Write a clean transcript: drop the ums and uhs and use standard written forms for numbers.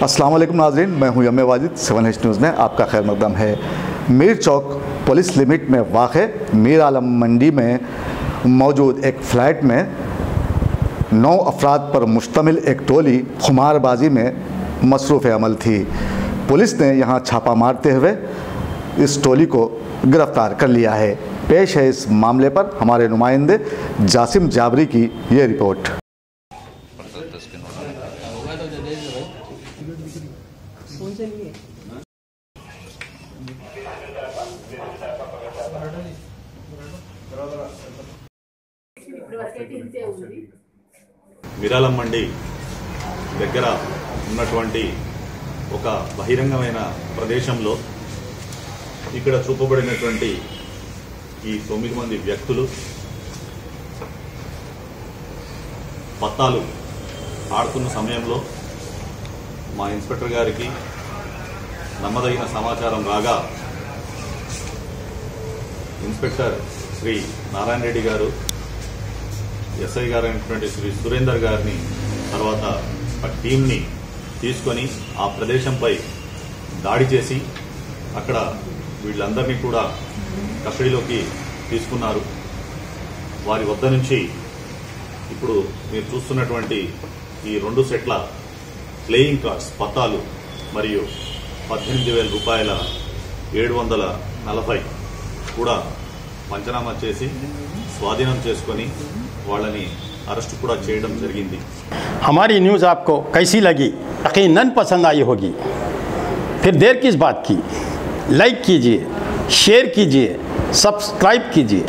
अस्सलाम वालेकुम नाज़रीन, मैं हूं यम वाजिद। 7H न्यूज़ में आपका खैर मकदम है। मीर चौक पुलिस लिमिट में वाक़े मीर आलम मंडी में मौजूद एक फ्लैट में 9 अफराद पर मुश्तमिल एक टोली खुमारबाजी में मसरूफ़ अमल थी। पुलिस ने यहां छापा मारते हुए इस टोली को गिरफ़्तार कर लिया है। पेश है इस मामले पर हमारे नुमाइंदे जासिम जाबरी की ये रिपोर्ट। మీరాలం మండి దగ్గర ఉన్నటువంటి ఒక బహిరంగమైన ప్రదేశంలో ఇక్కడ చూపబడినటువంటి ఈ 9 మంది వ్యక్తులు పత్తాలు ఆడుతున్న సమయంలో మా ఇన్స్పెక్టర్ గారికి నమ్మదగిన సమాచారం రాగా ఇన్స్పెక్టర్ శ్రీ నారాయణ రెడ్డి గారు, ఎస్ఐ గారు అయినటువంటి శ్రీ సురేందర్ గారిని, తర్వాత ఆ టీంని తీసుకొని ఆ ప్రదేశంపై దాడి చేసి అక్కడ వీళ్ళందరినీ కూడా కస్టడీలోకి తీసుకున్నారు. వారి వద్ద నుంచి ఇప్పుడు మీరు చూస్తున్నటువంటి ఈ 2 సెట్ల ప్లేయింగ్ కార్డ్స్ పత్తాలు మరియు 18,000 రూపాయల 740 కూడా పంచనామా చేసి స్వాధీనం చేసుకొని వాళ్ళని అరెస్ట్ కూడా చేయడం జరిగింది। हमारी न्यूज़ आपको कैसी लगी? यकीनन पसंद आई होगी। फिर देर किस बात की? लाइक कीजिए, शेयर कीजिए, सब्सक्राइब कीजिए।